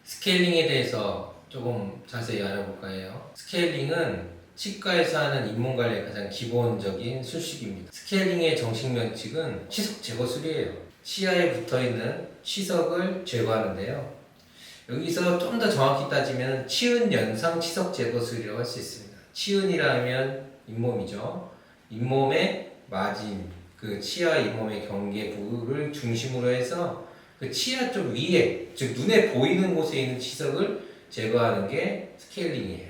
스케일링에 대해서 조금 자세히 알아볼까 해요. 스케일링은 치과에서 하는 잇몸 관리의 가장 기본적인 수식입니다. 스케일링의 정식 명칭은 치석 제거술이에요. 치아에 붙어있는 치석을 제거하는데요. 여기서 좀 더 정확히 따지면 치은 연상 치석 제거술이라고 할 수 있습니다. 치은이라면 잇몸이죠. 잇몸의 마진, 그 치아 잇몸의 경계부를 중심으로 해서 그 치아 쪽 위에, 즉 눈에 보이는 곳에 있는 치석을 제거하는 게 스케일링이에요.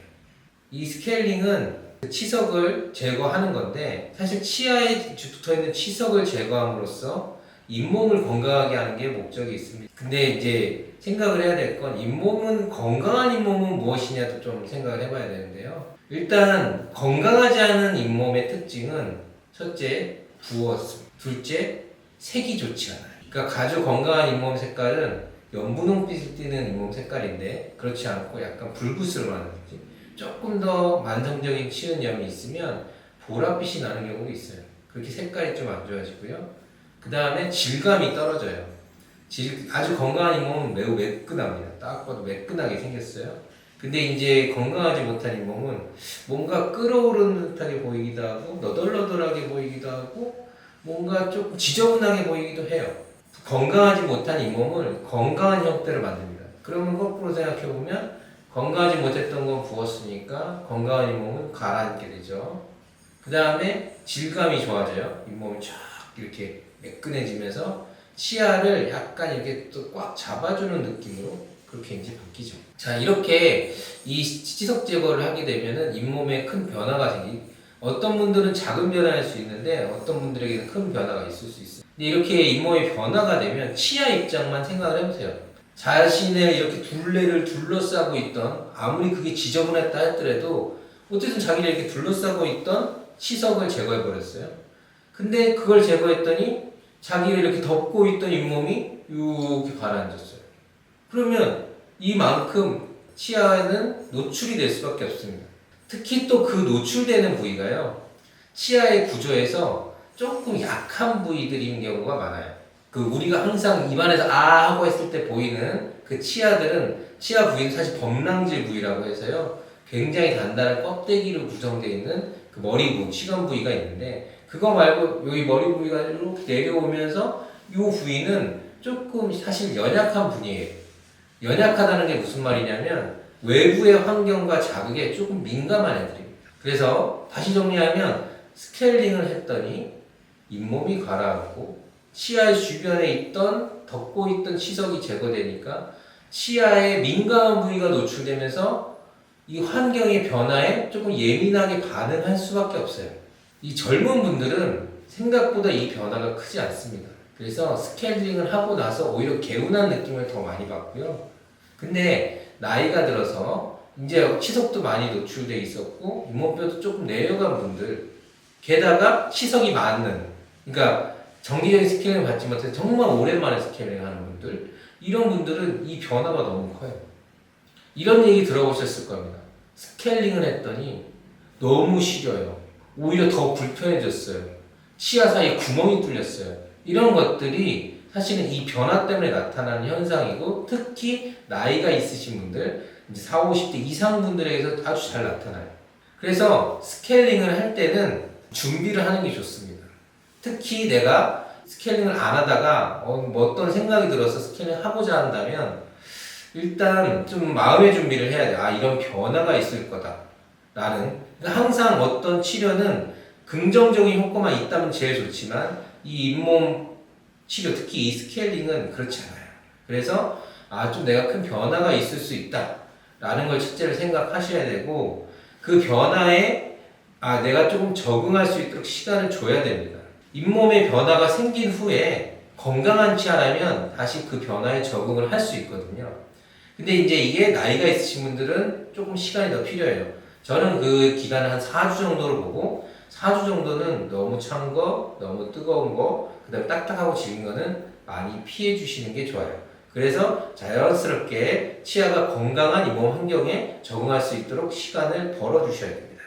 이 스케일링은 그 치석을 제거하는 건데, 사실 치아에 붙어있는 치석을 제거함으로써 잇몸을 건강하게 하는 게 목적이 있습니다. 근데 이제 생각을 해야 될 건 잇몸은, 건강한 잇몸은 무엇이냐도 좀 생각을 해봐야 되는데요. 일단 건강하지 않은 잇몸의 특징은 첫째, 부었습니다. 둘째, 색이 좋지 않아요. 그러니까 아주 건강한 잇몸 색깔은 연분홍빛을 띠는 잇몸 색깔인데, 그렇지 않고 약간 불구스름한 느낌, 조금 더 만성적인 치은염이 있으면 보랏빛이 나는 경우도 있어요. 그렇게 색깔이 좀 안 좋아지고요. 그 다음에 질감이 떨어져요. 아주 건강한 잇몸은 매우 매끈합니다. 딱 봐도 매끈하게 생겼어요. 근데 이제 건강하지 못한 잇몸은 뭔가 끓어오르는 듯하게 보이기도 하고, 너덜너덜하게 보이기도 하고, 뭔가 조금 지저분하게 보이기도 해요. 건강하지 못한 잇몸을 건강한 형태로 만듭니다. 그러면 거꾸로 생각해보면 건강하지 못했던 건 부었으니까 건강한 잇몸은 가라앉게 되죠. 그 다음에 질감이 좋아져요. 잇몸이 쫙 이렇게 매끈해지면서 치아를 약간 이렇게 또 꽉 잡아주는 느낌으로 그렇게 이제 바뀌죠. 자, 이렇게 이 치석 제거를 하게 되면은 잇몸에 큰 변화가 생기. 어떤 분들은 작은 변화일 수 있는데 어떤 분들에게는 큰 변화가 있을 수 있어요. 근데 이렇게 잇몸이 변화가 되면 치아 입장만 생각을 해보세요. 자신의 이렇게 둘레를 둘러싸고 있던, 아무리 그게 지저분했다 하더라도 어쨌든 자기를 이렇게 둘러싸고 있던 치석을 제거해 버렸어요. 근데 그걸 제거했더니 자기를 이렇게 덮고 있던 잇몸이 이렇게 가라앉았어요. 그러면 이만큼 치아에는 노출이 될 수밖에 없습니다. 특히 또 그 노출되는 부위가요, 치아의 구조에서 조금 약한 부위들인 경우가 많아요. 그 우리가 항상 입안에서 아 하고 했을 때 보이는 그 치아들은, 치아 부위는 사실 범랑질 부위라고 해서요, 굉장히 단단한 껍데기로 구성되어 있는 그 머리 부위, 치관 부위가 있는데, 그거 말고 여기 머리 부위가 이렇게 내려오면서 이 부위는 조금 사실 연약한 부위예요. 연약하다는 게 무슨 말이냐면 외부의 환경과 자극에 조금 민감한 애들입니다. 그래서 다시 정리하면 스케일링을 했더니 잇몸이 가라앉고 치아 주변에 있던, 덮고 있던 치석이 제거되니까 치아의 민감한 부위가 노출되면서 이 환경의 변화에 조금 예민하게 반응할 수밖에 없어요. 이 젊은 분들은 생각보다 이 변화가 크지 않습니다. 그래서 스케일링을 하고 나서 오히려 개운한 느낌을 더 많이 받고요. 근데 나이가 들어서 이제 치석도 많이 노출돼 있었고 잇몸뼈도 조금 내려간 분들, 게다가 치석이 많은, 그러니까 정기적인 스케일링을 받지 못해서 정말 오랜만에 스케일링을 하는 분들, 이런 분들은 이 변화가 너무 커요. 이런 얘기 들어보셨을 겁니다. 스케일링을 했더니 너무 시려요. 오히려 더 불편해졌어요. 치아 사이에 구멍이 뚫렸어요. 이런 것들이 사실은 이 변화 때문에 나타나는 현상이고, 특히 나이가 있으신 분들, 이제 40, 50대 이상 분들에게서 아주 잘 나타나요. 그래서 스케일링을 할 때는 준비를 하는 게 좋습니다. 특히 내가 스케일링을 안 하다가 어떤 생각이 들어서 스케일링을 하고자 한다면 일단 좀 마음의 준비를 해야 돼요. 아, 이런 변화가 있을 거다 라는. 그러니까 항상 어떤 치료는 긍정적인 효과만 있다면 제일 좋지만 이 잇몸 치료, 특히 이 스케일링은 그렇지 않아요. 그래서 좀 내가 큰 변화가 있을 수 있다 라는 걸 첫째로 생각하셔야 되고, 그 변화에 내가 조금 적응할 수 있도록 시간을 줘야 됩니다. 잇몸의 변화가 생긴 후에 건강한 치아라면 다시 그 변화에 적응을 할 수 있거든요. 근데 이제 이게 나이가 있으신 분들은 조금 시간이 더 필요해요. 저는 그 기간을 한 4주 정도로 보고, 4주 정도는 너무 찬 거, 너무 뜨거운 거, 그 다음에 딱딱하고 질긴 거는 많이 피해 주시는 게 좋아요. 그래서 자연스럽게 치아가 건강한 잇몸 환경에 적응할 수 있도록 시간을 벌어 주셔야 됩니다.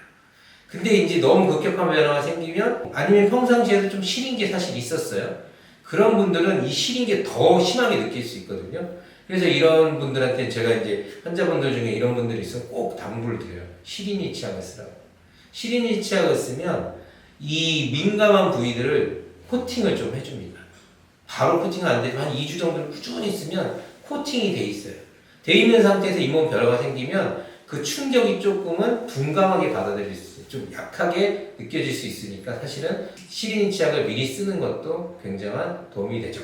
근데 이제 너무 급격한 변화가 생기면, 아니면 평상시에도 좀 시린 게 사실 있었어요. 그런 분들은 이 시린 게 더 심하게 느낄 수 있거든요. 그래서 이런 분들한테 제가 이제 환자분들 중에 이런 분들이 있으면 꼭 당부를 드려요. 시리니 치약을 쓰라고. 시리니 치약을 쓰면 이 민감한 부위들을 코팅을 좀 해줍니다. 바로 코팅은 안 되지만 한 2주 정도를 꾸준히 쓰면 코팅이 돼 있어요. 돼 있는 상태에서 잇몸 변화가 생기면 그 충격이 조금은 둔감하게 받아들일 수 있어요. 좀 약하게 느껴질 수 있으니까 사실은 시리니 치약을 미리 쓰는 것도 굉장한 도움이 되죠.